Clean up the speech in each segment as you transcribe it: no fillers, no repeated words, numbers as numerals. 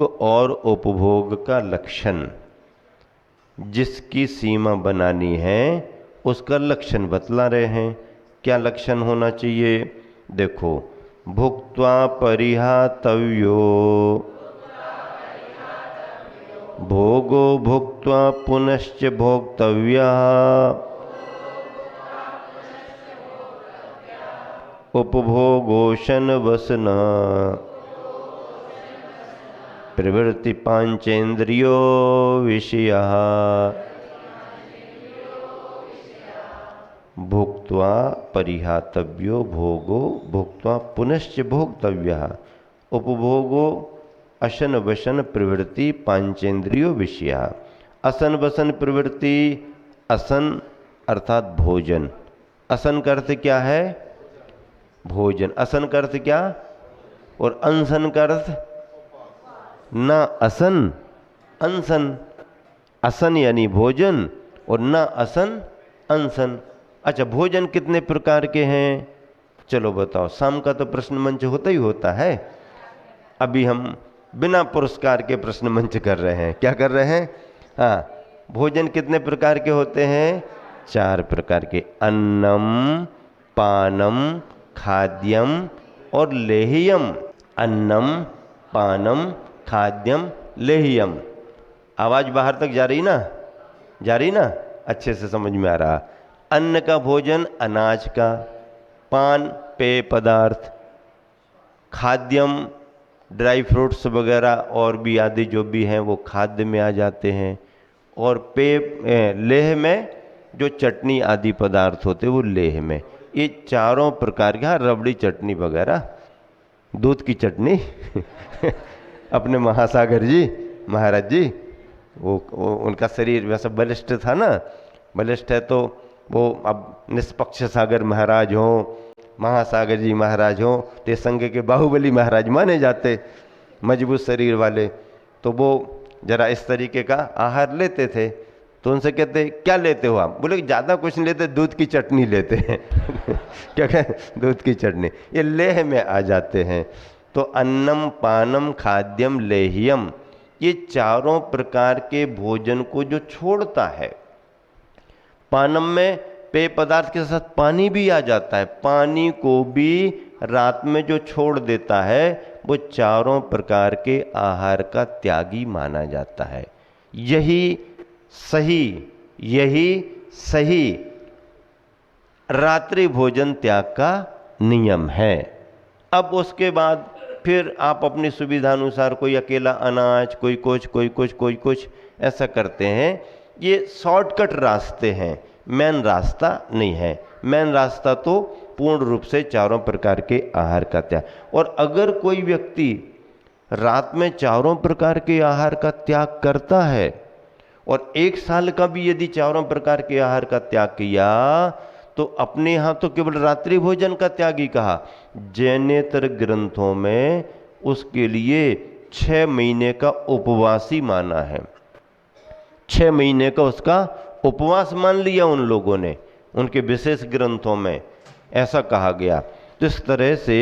और उपभोग का लक्षण, जिसकी सीमा बनानी है उसका लक्षण बतला रहे हैं। क्या लक्षण होना चाहिए? देखो, भुक्त्वा परिहातव्यो भोगो भुक्त्वा पुनश्च भोक्तव्यः उपभोगोशन वसना प्रवृत्ति पांचेन्द्रियो विषयः भुक्त्वा परिहातव्यो भोगो भुक्त्वा पुनश्च भोक्तव्यः उपभोगो अशन वसन प्रवृत्ति पांचेन्द्रियो विषयः। असन वसन प्रवृत्ति, असन अर्थात भोजन। असन का अर्थ क्या है? भोजन। असन का अर्थ क्या? और अनशन का अर्थ ना असन, अनशन। असन यानी भोजन और ना असन अनशन। अच्छा, भोजन कितने प्रकार के हैं? चलो बताओ। शाम का तो प्रश्न मंच होता ही होता है। अभी हम बिना पुरस्कार के प्रश्न मंच कर रहे हैं। क्या कर रहे हैं? हाँ, भोजन कितने प्रकार के होते हैं? 4 प्रकार के। अन्नम, पानम, खाद्यम और लेह्यम। अन्नम, पानम, खाद्यम, लेह्यम। आवाज बाहर तक जा रही ना? जा रही ना? अच्छे से समझ में आ रहा। अन्न का भोजन अनाज का, पान पेय पदार्थ, खाद्यम ड्राई फ्रूट्स वगैरह और भी आदि जो भी हैं वो खाद्य में आ जाते हैं। और पेय लेह में जो चटनी आदि पदार्थ होते हैं वो लेह में। ये चारों प्रकार के, हाँ रबड़ी चटनी वगैरह, दूध की चटनी अपने महासागर जी महाराज जी वो उनका शरीर वैसा बलिष्ठ था ना, बलिष्ठ है तो वो अब निष्पक्ष सागर महाराज हों, महासागर जी महाराज हों तो संघ के बाहुबली महाराज माने जाते, मजबूत शरीर वाले। तो वो जरा इस तरीके का आहार लेते थे। तो उनसे कहते क्या लेते हो आप? बोले ज़्यादा कुछ नहीं लेते, दूध की चटनी लेते हैं क्या कहें? दूध की चटनी। ये लेह में आ जाते हैं। तो अन्नम, पानम, खाद्यम, लेह्यम, ये चारों प्रकार के भोजन को जो छोड़ता है, पानम में पेय पदार्थ के साथ पानी भी आ जाता है, पानी को भी रात में जो छोड़ देता है वो चारों प्रकार के आहार का त्यागी माना जाता है। यही सही रात्रि भोजन त्याग का नियम है। अब उसके बाद फिर आप अपनी सुविधा अनुसार कोई अकेला अनाज, कोई कुछ ऐसा करते हैं। ये शॉर्टकट रास्ते हैं, मेन रास्ता नहीं है। मेन रास्ता तो पूर्ण रूप से चारों प्रकार के आहार का त्याग। और अगर कोई व्यक्ति रात में चारों प्रकार के आहार का त्याग करता है और 1 साल का भी यदि चारों प्रकार के आहार का त्याग किया तो अपने यहाँ तो केवल रात्रि भोजन का त्याग ही कहा, जैनेतर ग्रंथों में उसके लिए 6 महीने का उपवासी माना है। 6 महीने का उसका उपवास मान लिया उन लोगों ने, उनके विशेष ग्रंथों में ऐसा कहा गया। तो इस तरह से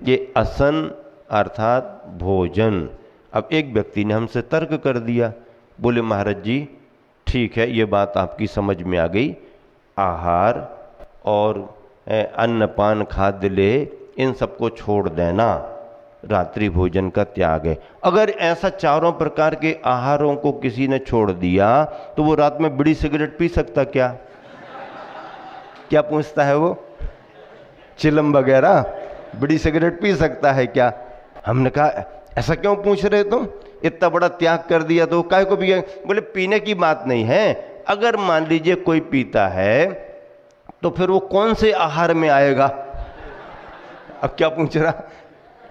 ये असन अर्थात भोजन। अब एक व्यक्ति ने हमसे तर्क कर दिया, बोले महाराज जी ठीक है, ये बात आपकी समझ में आ गई, आहार और अन्न पान खाद्य ले इन सबको छोड़ देना रात्रि भोजन का त्याग है। अगर ऐसा चारों प्रकार के आहारों को किसी ने छोड़ दिया तो वो रात में बीड़ी सिगरेट पी सकता क्या? क्या पूछता है वो? चिलम वगैरह बीड़ी सिगरेट पी सकता है क्या? हमने कहा ऐसा क्यों पूछ रहे तुम? इतना बड़ा त्याग कर दिया तो काहे को पिए? बोले पीने की बात नहीं है, अगर मान लीजिए कोई पीता है तो फिर वो कौन से आहार में आएगा? अब क्या पूछ रहा?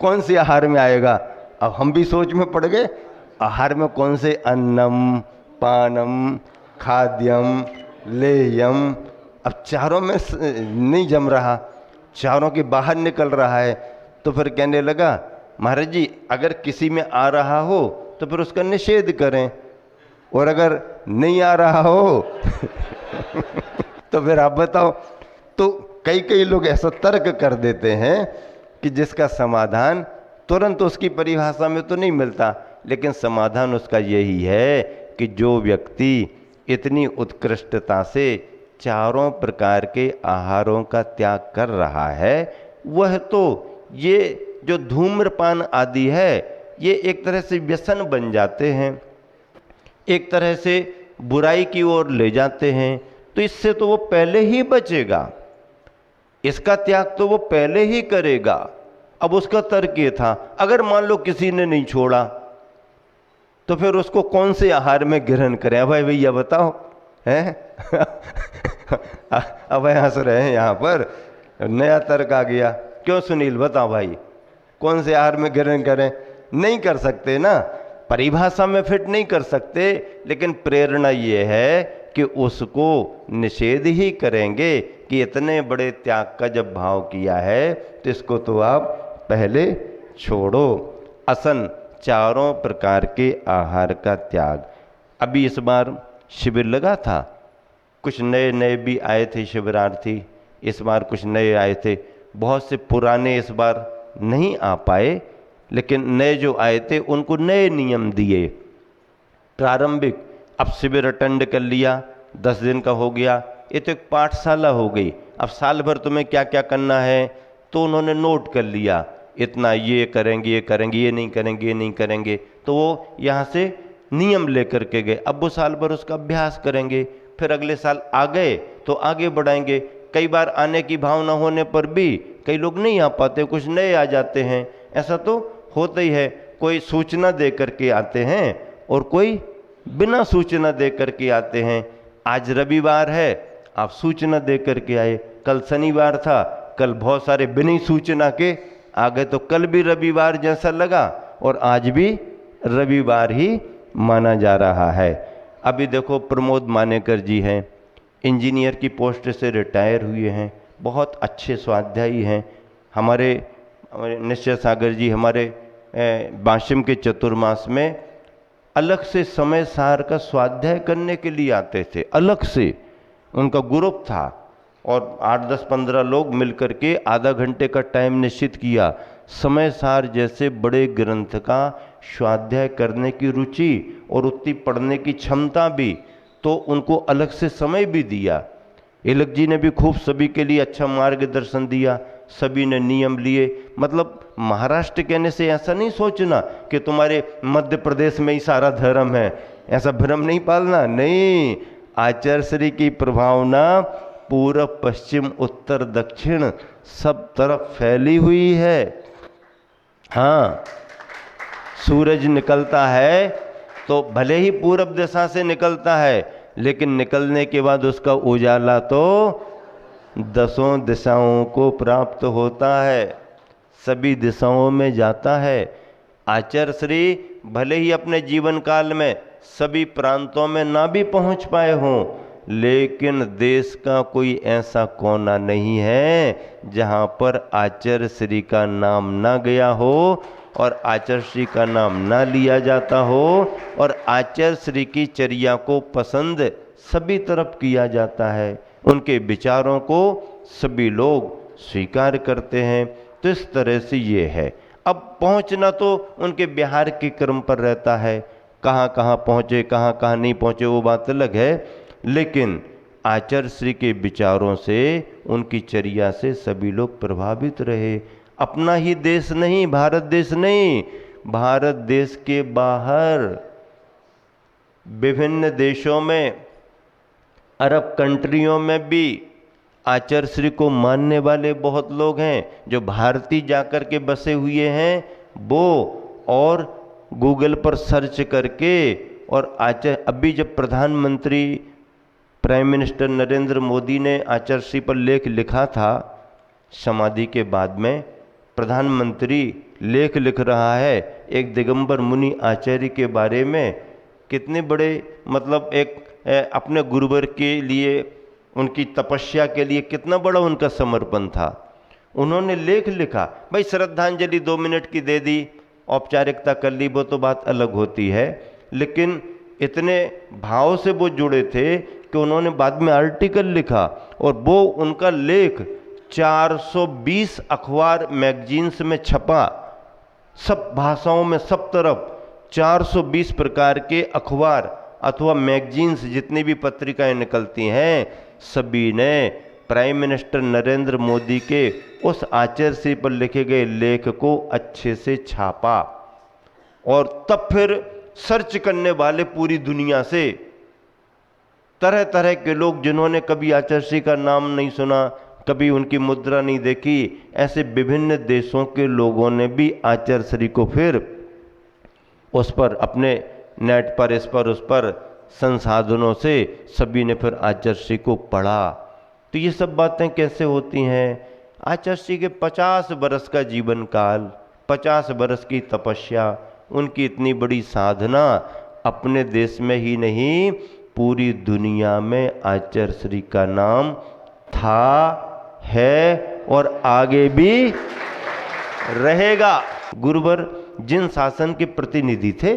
कौन से आहार में आएगा? अब हम भी सोच में पड़ गए, आहार में कौन से? अन्नम, पानम, खाद्यम, लेह्यम। अब चारों में नहीं जम रहा, चारों के बाहर निकल रहा है। तो फिर कहने लगा महाराज जी अगर किसी में आ रहा हो तो फिर उसका निषेध करें, और अगर नहीं आ रहा हो तो फिर आप बताओ। तो कई लोग ऐसा तर्क कर देते हैं कि जिसका समाधान तुरंत उसकी परिभाषा में तो नहीं मिलता, लेकिन समाधान उसका यही है कि जो व्यक्ति इतनी उत्कृष्टता से चारों प्रकार के आहारों का त्याग कर रहा है, वह तो ये जो धूम्रपान आदि है ये एक तरह से व्यसन बन जाते हैं, एक तरह से बुराई की ओर ले जाते हैं। तो इससे तो वो पहले ही बचेगा, इसका त्याग तो वो पहले ही करेगा। अब उसका तर्क ये था, अगर मान लो किसी ने नहीं छोड़ा तो फिर उसको कौन से आहार में ग्रहण करें? भाई भैया बताओ, हैं? अब हंस रहे हैं यहाँ पर, नया तर्क आ गया। क्यों सुनील, बताओ भाई, कौन से आहार में ग्रहण करें? नहीं कर सकते ना, परिभाषा में फिट नहीं कर सकते, लेकिन प्रेरणा ये है कि उसको निषेध ही करेंगे कि इतने बड़े त्याग का जब भाव किया है तो इसको तो आप पहले छोड़ो। असन चारों प्रकार के आहार का त्याग। अभी इस बार शिविर लगा था, कुछ नए नए भी आए थे शिविरार्थी, इस बार कुछ नए आए थे, बहुत से पुराने इस बार नहीं आ पाए, लेकिन नए जो आए थे उनको नए नियम दिए। प्रारंभिक अब शिविर अटेंड कर लिया, 10 दिन का हो गया, ये तो एक पाठशाला हो गई। अब साल भर तुम्हें क्या क्या करना है तो उन्होंने नोट कर लिया, इतना ये करेंगे, ये करेंगे, ये नहीं करेंगे, ये नहीं करेंगे, तो वो यहाँ से नियम लेकर के गए। अब वो साल भर उसका अभ्यास करेंगे, फिर अगले साल आ गए तो आगे बढ़ाएंगे। कई बार आने की भावना होने पर भी कई लोग नहीं आ पाते, कुछ नए आ जाते हैं, ऐसा तो होता ही है। कोई सूचना दे करके आते हैं और कोई बिना सूचना दे करके आते हैं। आज रविवार है, आप सूचना दे करके आए, कल शनिवार था, कल बहुत सारे बिना सूचना के आ गए, तो कल भी रविवार जैसा लगा और आज भी रविवार ही माना जा रहा है। अभी देखो प्रमोद मानेकर जी हैं, इंजीनियर की पोस्ट से रिटायर हुए हैं, बहुत अच्छे स्वाध्यायी हैं। हमारे निश्चय सागर जी हमारे बाशिम के चतुर्मास में अलग से समय सार का स्वाध्याय करने के लिए आते थे, अलग से उनका ग्रुप था और 8, 10, 15 लोग मिलकर के आधा घंटे का टाइम निश्चित किया। समय सार जैसे बड़े ग्रंथ का स्वाध्याय करने की रुचि और उतनी पढ़ने की क्षमता भी, तो उनको अलग से समय भी दिया। एलक जी ने भी खूब सभी के लिए अच्छा मार्गदर्शन दिया, सभी ने नियम लिए। मतलब महाराष्ट्र कहने से ऐसा नहीं सोचना कि तुम्हारे मध्य प्रदेश में ही सारा धर्म है, ऐसा भ्रम नहीं पालना, नहीं। आचार्यश्री की प्रभावना पूर्व पश्चिम उत्तर दक्षिण सब तरफ फैली हुई है। हाँ, सूरज निकलता है तो भले ही पूर्व दिशा से निकलता है, लेकिन निकलने के बाद उसका उजाला तो 10 दिशाओं को प्राप्त होता है, सभी दिशाओं में जाता है। आचार्य श्री भले ही अपने जीवन काल में सभी प्रांतों में ना भी पहुंच पाए हों, लेकिन देश का कोई ऐसा कोना नहीं है जहां पर आचार्य श्री का नाम ना गया हो और आचार्य श्री का नाम ना लिया जाता हो, और आचार्य श्री की चर्या को पसंद सभी तरफ किया जाता है, उनके विचारों को सभी लोग स्वीकार करते हैं। तो इस तरह से ये है। अब पहुंचना तो उनके बिहार के क्रम पर रहता है, कहाँ कहाँ पहुँचे कहाँ कहाँ नहीं पहुँचे वो बात अलग है, लेकिन आचार्य श्री के विचारों से, उनकी चर्या से सभी लोग प्रभावित रहे। अपना ही देश नहीं, भारत देश नहीं, भारत देश के बाहर विभिन्न देशों में, अरब कंट्रियों में भी आचार्य श्री को मानने वाले बहुत लोग हैं। जो भारतीय जाकर के बसे हुए हैं वो, और गूगल पर सर्च करके, और आचार्य अभी जब प्रधानमंत्री प्राइम मिनिस्टर नरेंद्र मोदी ने आचार्य श्री पर लेख लिखा था, समाधि के बाद में प्रधानमंत्री लेख लिख रहा है एक दिगंबर मुनि आचार्य के बारे में, कितने बड़े मतलब एक अपने गुरुवर के लिए, उनकी तपस्या के लिए कितना बड़ा उनका समर्पण था। उन्होंने लेख लिखा, भाई श्रद्धांजलि 2 मिनट की दे दी, औपचारिकता कर ली, वो तो बात अलग होती है, लेकिन इतने भाव से वो जुड़े थे कि उन्होंने बाद में आर्टिकल लिखा, और वो उनका लेख 420 अखबार मैगजीन्स में छपा, सब भाषाओं में, सब तरफ 420 प्रकार के अखबार अथवा मैगजीन्स जितनी भी पत्रिकाएं निकलती हैं, सभी ने प्राइम मिनिस्टर नरेंद्र मोदी के उस आचरण पर लिखे गए लेख को अच्छे से छापा। और तब फिर सर्च करने वाले पूरी दुनिया से तरह तरह के लोग, जिन्होंने कभी आचर्षी का नाम नहीं सुना, कभी उनकी मुद्रा नहीं देखी, ऐसे विभिन्न देशों के लोगों ने भी आचर्षी को फिर उस पर अपने नेट पर, इस पर, उस पर संसाधनों से सभी ने फिर आचर्षी को पढ़ा। तो ये सब बातें कैसे होती हैं? आचर्षी के 50 बरस का जीवन काल, 50 बरस की तपस्या, उनकी इतनी बड़ी साधना, अपने देश में ही नहीं पूरी दुनिया में आचर्षी का नाम था, है और आगे भी रहेगा। गुरुवर जिन शासन के प्रतिनिधि थे,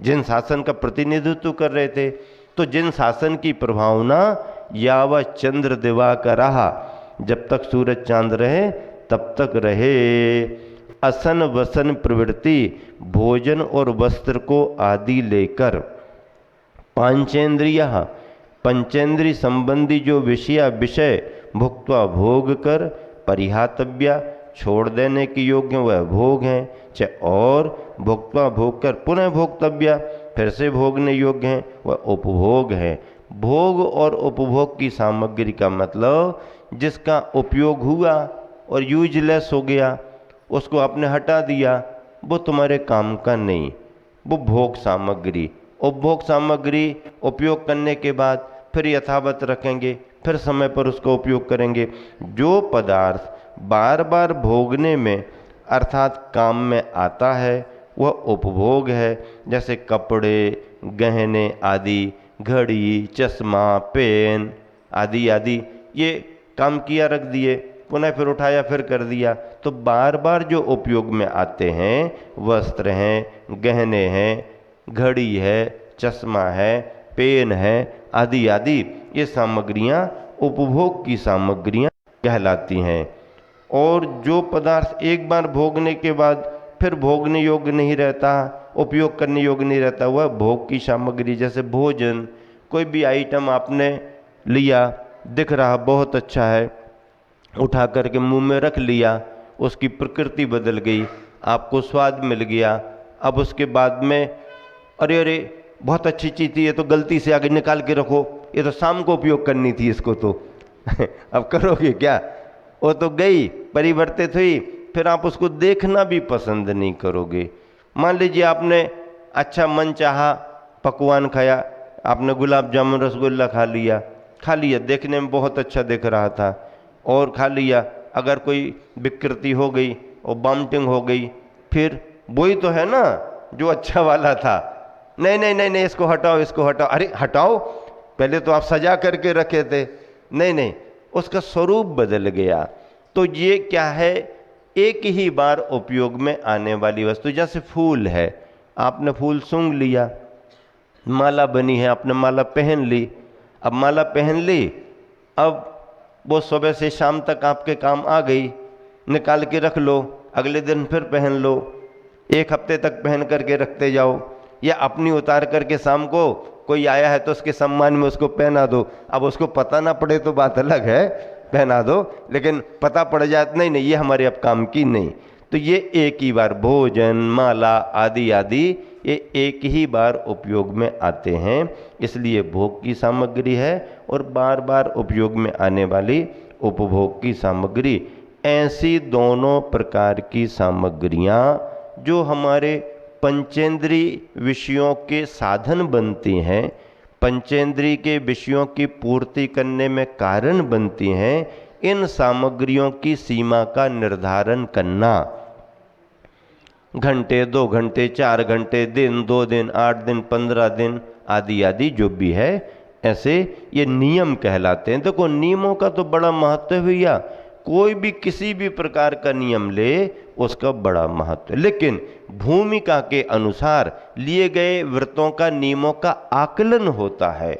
जिन शासन का प्रतिनिधित्व कर रहे थे, तो जिन शासन की प्रभावना यावत चंद्र दिवाकर रहा, जब तक सूरज चांद रहे तब तक रहे। असन वसन प्रवृत्ति, भोजन और वस्त्र को आदि लेकर पांचेंद्रिय, पंचेंद्रिय संबंधी जो विषय भुक्त्वा भोग कर परिहातव्या, छोड़ देने के योग्य वह भोग हैं, चाहे और भुक्त्वा भोग कर पुनः भोक्तव्या, फिर से भोगने योग्य हैं, वह उपभोग है। भोग और उपभोग की सामग्री का मतलब जिसका उपयोग हुआ और यूजलेस हो गया, उसको आपने हटा दिया, वो तुम्हारे काम का नहीं, वो भोग सामग्री। उपभोग सामग्री उपयोग करने के बाद फिर यथावत रखेंगे, फिर समय पर उसका उपयोग करेंगे। जो पदार्थ बार बार भोगने में अर्थात काम में आता है वह उपभोग है। जैसे कपड़े, गहने आदि, घड़ी, चश्मा, पेन आदि आदि, ये काम किया रख दिए, पुनः फिर उठाया फिर कर दिया। तो बार बार जो उपयोग में आते हैं, वस्त्र हैं, गहने हैं, घड़ी है, चश्मा है, पेन है आदि आदि, ये सामग्रियां उपभोग की सामग्रियां कहलाती हैं। और जो पदार्थ एक बार भोगने के बाद फिर भोगने योग्य नहीं रहता, उपयोग करने योग्य नहीं रहता, वह भोग की सामग्री। जैसे भोजन, कोई भी आइटम आपने लिया, दिख रहा बहुत अच्छा है, उठा करके मुंह में रख लिया, उसकी प्रकृति बदल गई, आपको स्वाद मिल गया, अब उसके बाद में अरे अरे बहुत अच्छी चीज़ थी, ये तो गलती से आगे निकाल के रखो, ये तो शाम को उपयोग करनी थी इसको तो अब करोगे क्या? वो तो गई, परिवर्तित हुई, फिर आप उसको देखना भी पसंद नहीं करोगे। मान लीजिए आपने अच्छा मन चाहा पकवान खाया, आपने गुलाब जामुन रसगुल्ला खा लिया, देखने में बहुत अच्छा दिख रहा था और खा लिया। अगर कोई विकृति हो गई और वॉमिटिंग हो गई, फिर वही तो है ना जो अच्छा वाला था, नहीं नहीं नहीं नहीं इसको हटाओ, इसको हटाओ, अरे हटाओ, पहले तो आप सजा करके रखे थे, नहीं नहीं, उसका स्वरूप बदल गया। तो ये क्या है? एक ही बार उपयोग में आने वाली वस्तु। जैसे फूल है, आपने फूल सूंघ लिया, माला बनी है, आपने माला पहन ली, अब माला पहन ली, अब वो सुबह से शाम तक आपके काम आ गई, निकाल के रख लो, अगले दिन फिर पहन लो, एक हफ्ते तक पहन करके रखते जाओ, या अपनी उतार करके शाम को कोई आया है तो उसके सम्मान में उसको पहना दो। अब उसको पता ना पड़े तो बात अलग है, पहना दो, लेकिन पता पड़ जाए नहीं नहीं ये हमारे अब काम की नहीं। तो ये एक ही बार, भोजन, माला आदि आदि, ये एक ही बार उपयोग में आते हैं, इसलिए भोग की सामग्री है और बार बार उपयोग में आने वाली उपभोग की सामग्री। ऐसी दोनों प्रकार की सामग्रियाँ जो हमारे पंचेंद्रीय विषयों के साधन बनती हैं, पंचेंद्रीय के विषयों की पूर्ति करने में कारण बनती हैं, इन सामग्रियों की सीमा का निर्धारण करना, घंटे, 2 घंटे, 4 घंटे, दिन, 2 दिन, 8 दिन, 15 दिन आदि आदि जो भी है, ऐसे ये नियम कहलाते हैं। देखो नियमों का तो बड़ा महत्व है भैया, कोई भी किसी भी प्रकार का नियम ले उसका बड़ा महत्व है, लेकिन भूमिका के अनुसार लिए गए व्रतों का, नियमों का आकलन होता है।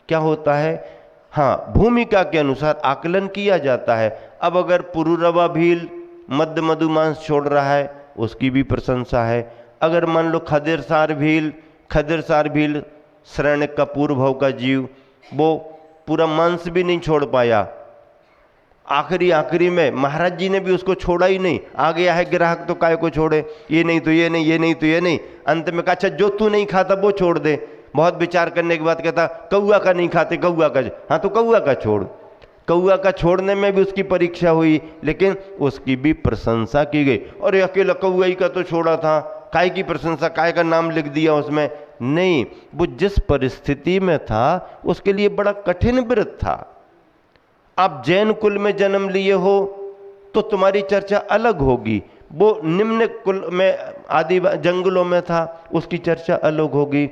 क्या होता है? हाँ, भूमिका के अनुसार आकलन किया जाता है। अब अगर पुरुरवा भील मध्य मधुमांस छोड़ रहा है, उसकी भी प्रशंसा है। अगर मान लो खदिरसार भील शरण्य का पूर्व भाव का जीव, वो पूरा मांस भी नहीं छोड़ पाया, आखिरी में महाराज जी ने भी उसको छोड़ा ही नहीं। आ गया है ग्राहक तो काय को छोड़े, ये नहीं तो ये नहीं, ये नहीं तो ये नहीं। अंत में कहा अच्छा जो तू नहीं खाता वो छोड़ दे। बहुत विचार करने के बाद कहता कौआ का नहीं खाते, कौआ का, हाँ तो कौआ का छोड़। कौआ का छोड़ने में भी उसकी परीक्षा हुई, लेकिन उसकी भी प्रशंसा की गई। और अकेला कौआ ही का तो छोड़ा था, काय की प्रशंसा, काय का नाम लिख दिया उसमें। नहीं, वो जिस परिस्थिति में था उसके लिए बड़ा कठिन व्रत था। आप जैन कुल में जन्म लिए हो तो तुम्हारी चर्चा अलग होगी, वो निम्न कुल में आदि जंगलों में था, उसकी चर्चा अलग होगी।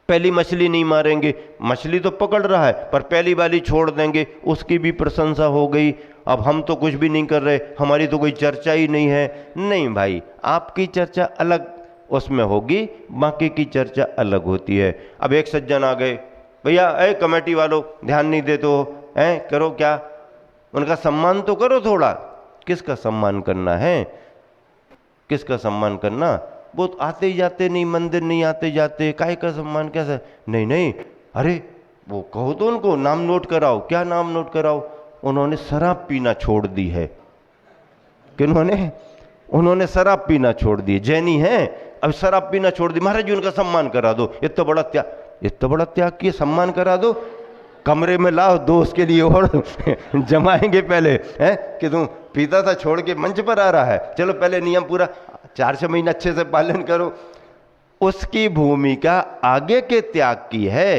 पहली मछली नहीं मारेंगे, मछली तो पकड़ रहा है पर पहली वाली छोड़ देंगे, उसकी भी प्रशंसा हो गई। अब हम तो कुछ भी नहीं कर रहे, हमारी तो कोई चर्चा ही नहीं है। नहीं भाई, आपकी चर्चा अलग उसमें होगी, बाकी की चर्चा अलग होती है। अब एक सज्जन आ गए, भैया ए कमेटी वालों ध्यान नहीं देते हो, हैं करो क्या, उनका सम्मान तो करो थोड़ा। किसका सम्मान करना है, किसका सम्मान करना? वो आते जाते नहीं, मंदिर नहीं आते जाते, काहे का सम्मान कैसे? नहीं नहीं, अरे वो कहो तो उनको नाम नोट कराओ। क्या नाम नोट कराओ? उन्होंने शराब पीना छोड़ दी है। किन्होंने? उन्होंने शराब पीना छोड़ दी, जैनी है, अब शराब पीना छोड़ दी। महाराज जी उनका सम्मान करा दो, इतना बड़ा त्याग किए, सम्मान करा दो। कमरे में लाओ दो उसके लिए और जमाएंगे पहले, हैं कि तुम पीता था छोड़ के मंच पर आ रहा है, चलो पहले नियम पूरा 4-6 महीना अच्छे से पालन करो। उसकी भूमिका आगे के त्याग की है।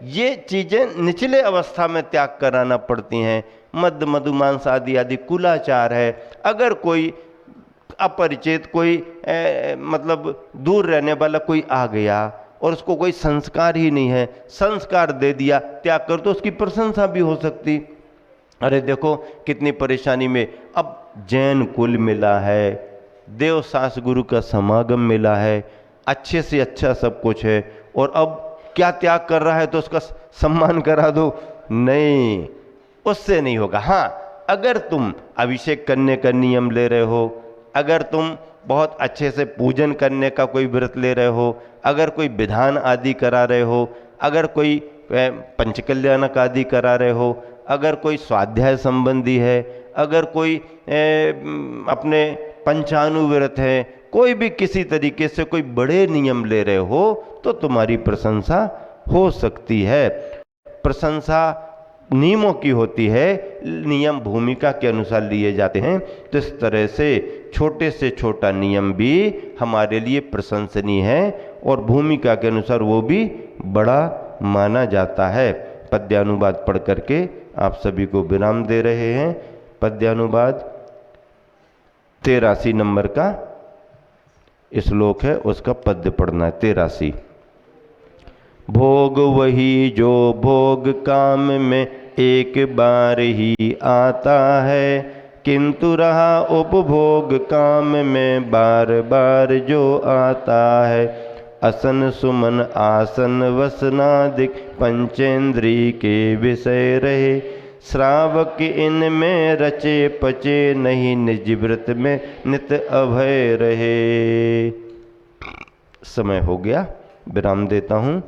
ये चीजें निचले अवस्था में त्याग कराना पड़ती हैं। मद मधुमांस आदि आदि कुलाचार है। अगर कोई अपरिचित, कोई मतलब दूर रहने वाला कोई आ गया और उसको कोई संस्कार ही नहीं है, संस्कार दे दिया, त्याग कर, तो उसकी प्रशंसा भी हो सकती। अरे देखो कितनी परेशानी में, अब जैन कुल मिला है, देव सास गुरु का समागम मिला है, अच्छे से अच्छा सब कुछ है, और अब क्या त्याग कर रहा है तो उसका सम्मान करा दो? नहीं, उससे नहीं होगा। हाँ, अगर तुम अभिषेक करने का नियम ले रहे हो, अगर तुम बहुत अच्छे से पूजन करने का कोई व्रत ले रहे हो, अगर कोई विधान आदि करा रहे हो, अगर कोई पंचकल्याणक आदि करा रहे हो, अगर कोई स्वाध्याय संबंधी है, अगर कोई अपने पंचानुव्रत है, कोई भी किसी तरीके से कोई बड़े नियम ले रहे हो तो तुम्हारी प्रशंसा हो सकती है। प्रशंसा नियमों की होती है, नियम भूमिका के अनुसार लिए जाते हैं। तो इस तरह से छोटा नियम भी हमारे लिए प्रशंसनीय है और भूमिका के अनुसार वो भी बड़ा माना जाता है। पद्यानुवाद पढ़ करके आप सभी को विराम दे रहे हैं। पद्यानुवाद 83 नंबर का श्लोक है, उसका पद्य पढ़ना है। 83। भोग वही जो भोग काम में एक बार ही आता है, किंतु रहा उपभोग काम में बार बार जो आता है। असन सुमन आसन वसनादिक पंचेंद्री के विषय रहे, श्रावक इनमें रचे पचे नहीं, निज व्रत में नित अभय रहे। समय हो गया, विराम देता हूँ।